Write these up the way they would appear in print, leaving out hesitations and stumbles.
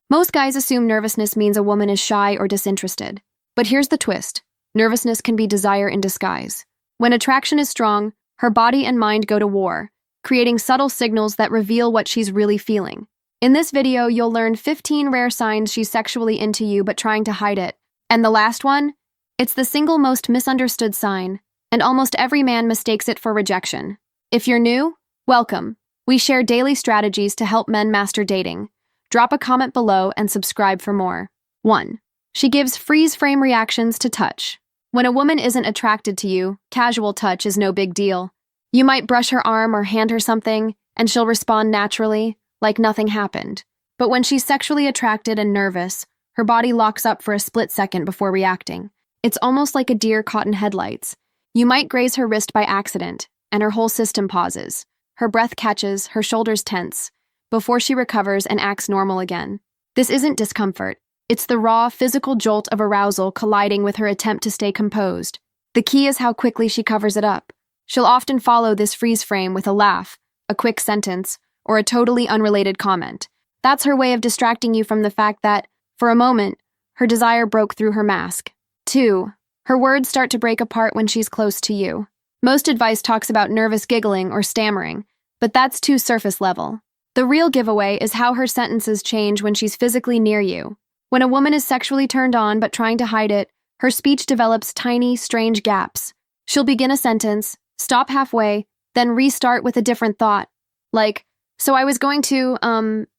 Most guys assume nervousness means a woman is shy or disinterested. But here's the twist. Nervousness can be desire in disguise. When attraction is strong, her body and mind go to war, creating subtle signals that reveal what she's really feeling. In this video, you'll learn 15 rare signs she's sexually into you but trying to hide it. And the last one? It's the single most misunderstood sign, and almost every man mistakes it for rejection. If you're new, welcome. We share daily strategies to help men master dating. Drop a comment below and subscribe for more. 1. She gives freeze-frame reactions to touch. When a woman isn't attracted to you, casual touch is no big deal. You might brush her arm or hand her something, and she'll respond naturally, like nothing happened. But when she's sexually attracted and nervous, her body locks up for a split second before reacting. It's almost like a deer caught in headlights. You might graze her wrist by accident, and her whole system pauses. Her breath catches, her shoulders tense, before she recovers and acts normal again. This isn't discomfort. It's the raw, physical jolt of arousal colliding with her attempt to stay composed. The key is how quickly she covers it up. She'll often follow this freeze frame with a laugh, a quick sentence, or a totally unrelated comment. That's her way of distracting you from the fact that, for a moment, her desire broke through her mask. 2. Her words start to break apart when she's close to you. Most advice talks about nervous giggling or stammering, but that's too surface level. The real giveaway is how her sentences change when she's physically near you. When a woman is sexually turned on but trying to hide it, her speech develops tiny, strange gaps. She'll begin a sentence, stop halfway, then restart with a different thought. Like, so I was going to,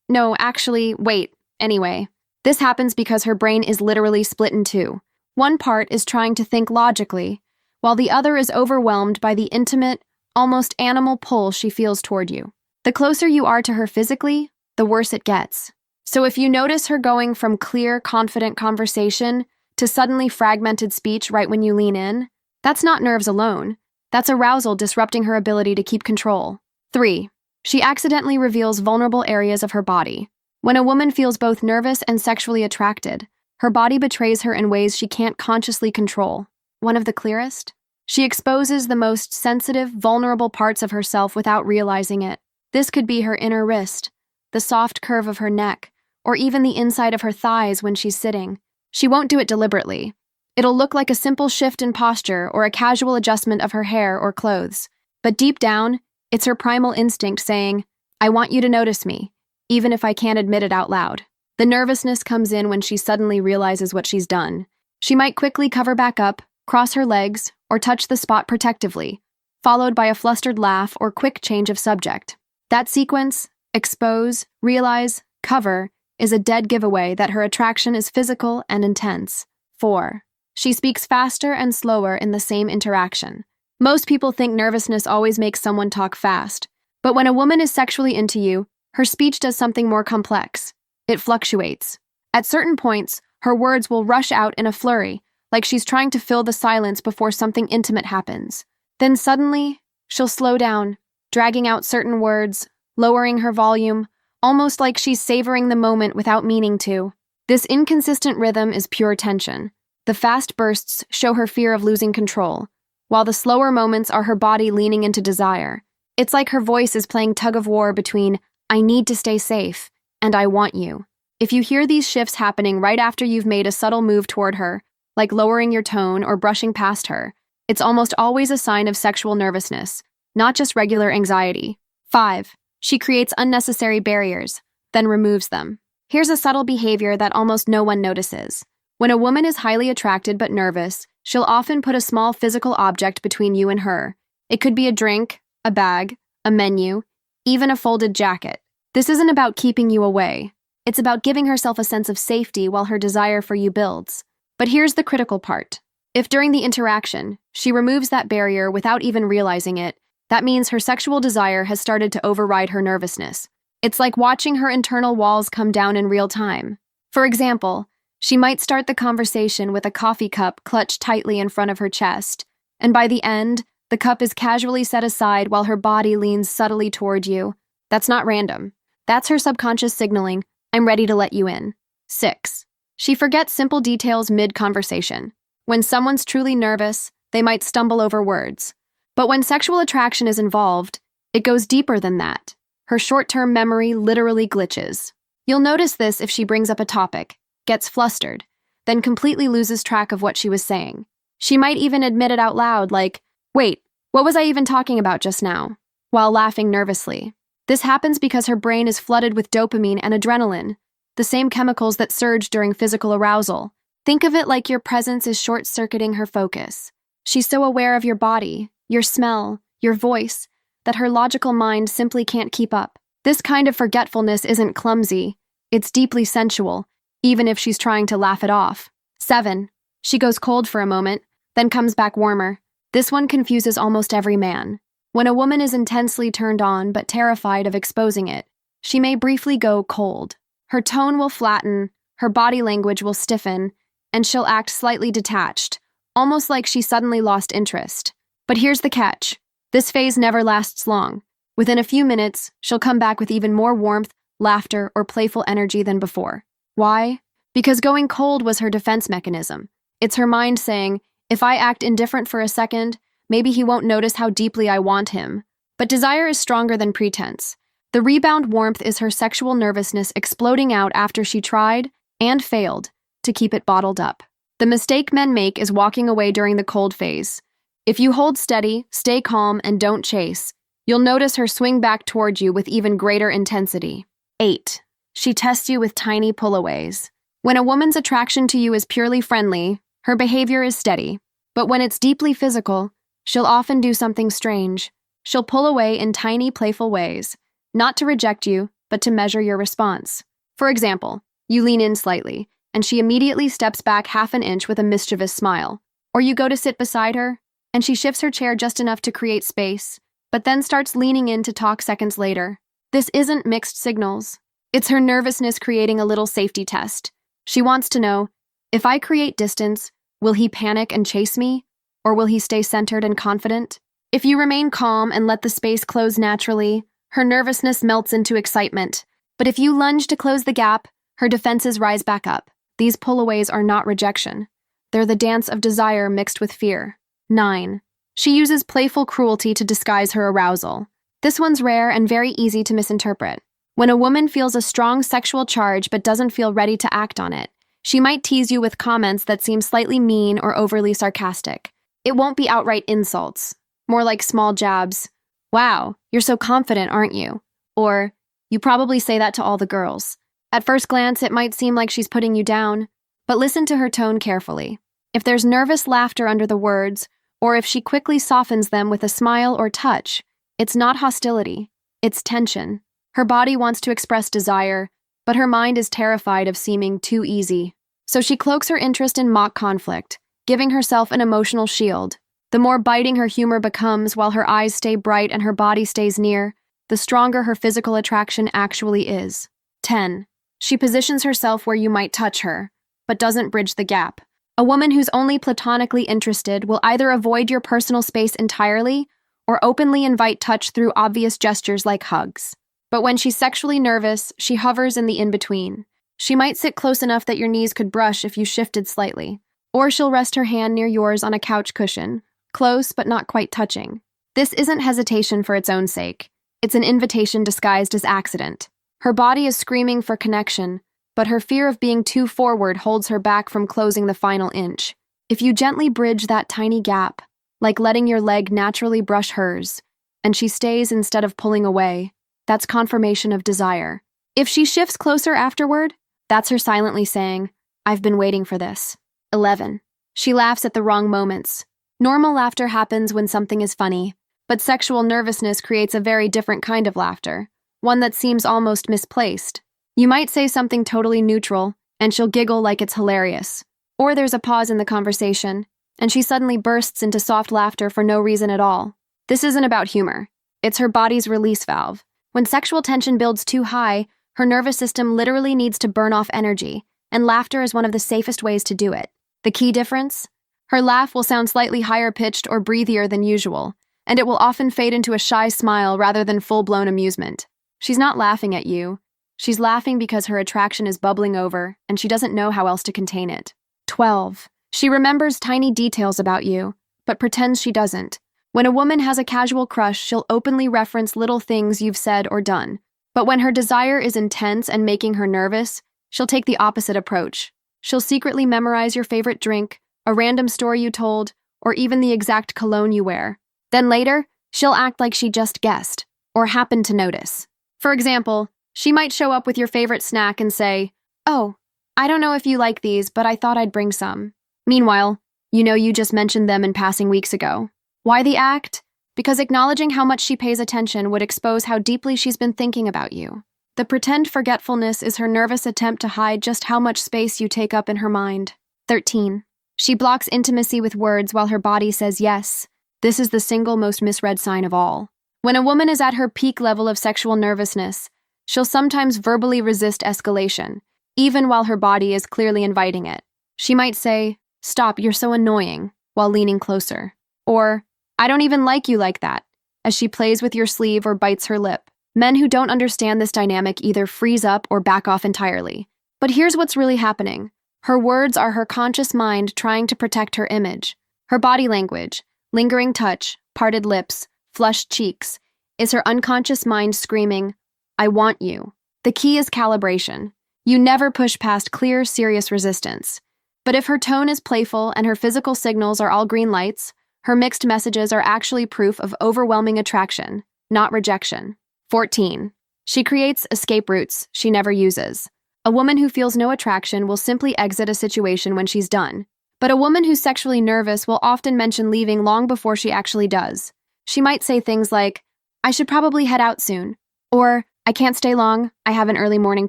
no, actually, wait, anyway. This happens because her brain is literally split in two. One part is trying to think logically, while the other is overwhelmed by the intimate, almost animal pull she feels toward you. The closer you are to her physically, the worse it gets. So if you notice her going from clear, confident conversation to suddenly fragmented speech right when you lean in, that's not nerves alone. That's arousal disrupting her ability to keep control. 3. She accidentally reveals vulnerable areas of her body. When a woman feels both nervous and sexually attracted, her body betrays her in ways she can't consciously control. One of the clearest? She exposes the most sensitive, vulnerable parts of herself without realizing it. This could be her inner wrist, the soft curve of her neck, or even the inside of her thighs when she's sitting. She won't do it deliberately. It'll look like a simple shift in posture or a casual adjustment of her hair or clothes. But deep down, it's her primal instinct saying, I want you to notice me, even if I can't admit it out loud. The nervousness comes in when she suddenly realizes what she's done. She might quickly cover back up, cross her legs, or touch the spot protectively, followed by a flustered laugh or quick change of subject. That sequence, expose, realize, cover, is a dead giveaway that her attraction is physical and intense. 4. She speaks faster and slower in the same interaction. Most people think nervousness always makes someone talk fast, but when a woman is sexually into you, her speech does something more complex. It fluctuates. At certain points, her words will rush out in a flurry, like she's trying to fill the silence before something intimate happens. Then suddenly, she'll slow down, dragging out certain words, lowering her volume, almost like she's savoring the moment without meaning to. This inconsistent rhythm is pure tension. The fast bursts show her fear of losing control, while the slower moments are her body leaning into desire. It's like her voice is playing tug-of-war between, I need to stay safe, and I want you. If you hear these shifts happening right after you've made a subtle move toward her, like lowering your tone or brushing past her, it's almost always a sign of sexual nervousness, not just regular anxiety. 5. She creates unnecessary barriers, then removes them. Here's a subtle behavior that almost no one notices. When a woman is highly attracted but nervous, she'll often put a small physical object between you and her. It could be a drink, a bag, a menu, even a folded jacket. This isn't about keeping you away. It's about giving herself a sense of safety while her desire for you builds. But here's the critical part. If during the interaction, she removes that barrier without even realizing it, that means her sexual desire has started to override her nervousness. It's like watching her internal walls come down in real time. For example, she might start the conversation with a coffee cup clutched tightly in front of her chest, and by the end, the cup is casually set aside while her body leans subtly toward you. That's not random. That's her subconscious signaling, I'm ready to let you in. 6. She forgets simple details mid-conversation. When someone's truly nervous, they might stumble over words. But when sexual attraction is involved, it goes deeper than that. Her short-term memory literally glitches. You'll notice this if she brings up a topic, gets flustered, then completely loses track of what she was saying. She might even admit it out loud, like, "Wait, what was I even talking about just now?" while laughing nervously. This happens because her brain is flooded with dopamine and adrenaline, the same chemicals that surge during physical arousal. Think of it like your presence is short-circuiting her focus. She's so aware of your body, your smell, your voice, that her logical mind simply can't keep up. This kind of forgetfulness isn't clumsy, it's deeply sensual, even if she's trying to laugh it off. 7. She goes cold for a moment, then comes back warmer. This one confuses almost every man. When a woman is intensely turned on but terrified of exposing it, she may briefly go cold. Her tone will flatten, her body language will stiffen, and she'll act slightly detached, almost like she suddenly lost interest. But here's the catch. This phase never lasts long. Within a few minutes, she'll come back with even more warmth, laughter, or playful energy than before. Why? Because going cold was her defense mechanism. It's her mind saying, if I act indifferent for a second, maybe he won't notice how deeply I want him. But desire is stronger than pretense. The rebound warmth is her sexual nervousness exploding out after she tried, and failed, to keep it bottled up. The mistake men make is walking away during the cold phase. If you hold steady, stay calm, and don't chase, you'll notice her swing back toward you with even greater intensity. 8. She tests you with tiny pullaways. When a woman's attraction to you is purely friendly, her behavior is steady. But when it's deeply physical, she'll often do something strange. She'll pull away in tiny, playful ways, not to reject you, but to measure your response. For example, you lean in slightly, and she immediately steps back half an inch with a mischievous smile. Or you go to sit beside her, and she shifts her chair just enough to create space, but then starts leaning in to talk seconds later. This isn't mixed signals. It's her nervousness creating a little safety test. She wants to know, if I create distance, will he panic and chase me, or will he stay centered and confident? If you remain calm and let the space close naturally, her nervousness melts into excitement. But if you lunge to close the gap, her defenses rise back up. These pullaways are not rejection. They're the dance of desire mixed with fear. 9. She uses playful cruelty to disguise her arousal. This one's rare and very easy to misinterpret. When a woman feels a strong sexual charge but doesn't feel ready to act on it, she might tease you with comments that seem slightly mean or overly sarcastic. It won't be outright insults, more like small jabs. "Wow, you're so confident, aren't you?" Or, "You probably say that to all the girls." At first glance, it might seem like she's putting you down, but listen to her tone carefully. If there's nervous laughter under the words, or if she quickly softens them with a smile or touch, it's not hostility, it's tension. Her body wants to express desire, but her mind is terrified of seeming too easy. So she cloaks her interest in mock conflict, giving herself an emotional shield. The more biting her humor becomes while her eyes stay bright and her body stays near, the stronger her physical attraction actually is. 10. She positions herself where you might touch her, but doesn't bridge the gap. A woman who's only platonically interested will either avoid your personal space entirely or openly invite touch through obvious gestures like hugs. But when she's sexually nervous, she hovers in the in-between. She might sit close enough that your knees could brush if you shifted slightly, or she'll rest her hand near yours on a couch cushion, close but not quite touching. This isn't hesitation for its own sake. It's an invitation disguised as accident. Her body is screaming for connection, but her fear of being too forward holds her back from closing the final inch. If you gently bridge that tiny gap, like letting your leg naturally brush hers, and she stays instead of pulling away, that's confirmation of desire. If she shifts closer afterward, that's her silently saying, "I've been waiting for this." 11. She laughs at the wrong moments. Normal laughter happens when something is funny, but sexual nervousness creates a very different kind of laughter, one that seems almost misplaced. You might say something totally neutral, and she'll giggle like it's hilarious. Or there's a pause in the conversation, and she suddenly bursts into soft laughter for no reason at all. This isn't about humor. It's her body's release valve. When sexual tension builds too high, her nervous system literally needs to burn off energy, and laughter is one of the safest ways to do it. The key difference? Her laugh will sound slightly higher-pitched or breathier than usual, and it will often fade into a shy smile rather than full-blown amusement. She's not laughing at you. She's laughing because her attraction is bubbling over, and she doesn't know how else to contain it. 12. She remembers tiny details about you, but pretends she doesn't. When a woman has a casual crush, she'll openly reference little things you've said or done. But when her desire is intense and making her nervous, she'll take the opposite approach. She'll secretly memorize your favorite drink, a random story you told, or even the exact cologne you wear. Then later, she'll act like she just guessed, or happened to notice. For example, she might show up with your favorite snack and say, "Oh, I don't know if you like these, but I thought I'd bring some." Meanwhile, you know you just mentioned them in passing weeks ago. Why the act? Because acknowledging how much she pays attention would expose how deeply she's been thinking about you. The pretend forgetfulness is her nervous attempt to hide just how much space you take up in her mind. 13. She blocks intimacy with words while her body says yes. This is the single most misread sign of all. When a woman is at her peak level of sexual nervousness, she'll sometimes verbally resist escalation, even while her body is clearly inviting it. She might say, "Stop, you're so annoying," while leaning closer. Or, "I don't even like you like that," as she plays with your sleeve or bites her lip. Men who don't understand this dynamic either freeze up or back off entirely. But here's what's really happening. Her words are her conscious mind trying to protect her image. Her body language, lingering touch, parted lips, flushed cheeks, is her unconscious mind screaming, "I want you." The key is calibration. You never push past clear, serious resistance. But if her tone is playful and her physical signals are all green lights, her mixed messages are actually proof of overwhelming attraction, not rejection. 14. She creates escape routes she never uses. A woman who feels no attraction will simply exit a situation when she's done. But a woman who's sexually nervous will often mention leaving long before she actually does. She might say things like, "I should probably head out soon," or "I can't stay long, I have an early morning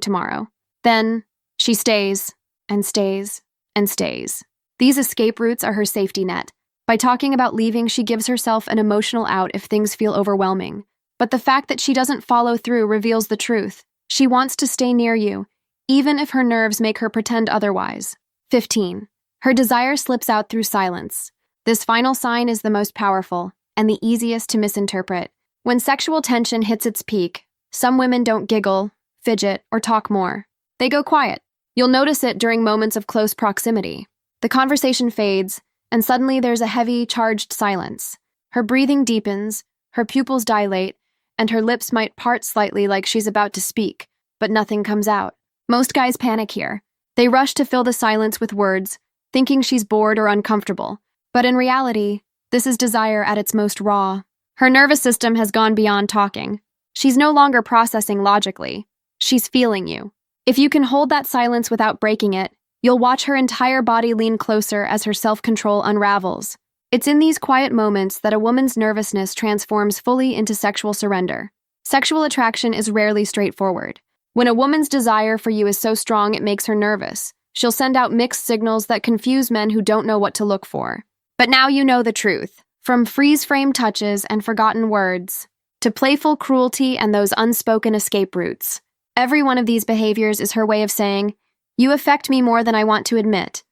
tomorrow." Then, she stays, and stays, and stays. These escape routes are her safety net. By talking about leaving, she gives herself an emotional out if things feel overwhelming. But the fact that she doesn't follow through reveals the truth. She wants to stay near you, even if her nerves make her pretend otherwise. 15. Her desire slips out through silence. This final sign is the most powerful, and the easiest to misinterpret. When sexual tension hits its peak, some women don't giggle, fidget, or talk more. They go quiet. You'll notice it during moments of close proximity. The conversation fades, and suddenly there's a heavy, charged silence. Her breathing deepens, her pupils dilate, and her lips might part slightly like she's about to speak, but nothing comes out. Most guys panic here. They rush to fill the silence with words, thinking she's bored or uncomfortable. But in reality, this is desire at its most raw. Her nervous system has gone beyond talking. She's no longer processing logically. She's feeling you. If you can hold that silence without breaking it, you'll watch her entire body lean closer as her self-control unravels. It's in these quiet moments that a woman's nervousness transforms fully into sexual surrender. Sexual attraction is rarely straightforward. When a woman's desire for you is so strong it makes her nervous, she'll send out mixed signals that confuse men who don't know what to look for. But now you know the truth. From freeze-frame touches and forgotten words, to playful cruelty and those unspoken escape routes, every one of these behaviors is her way of saying, "You affect me more than I want to admit."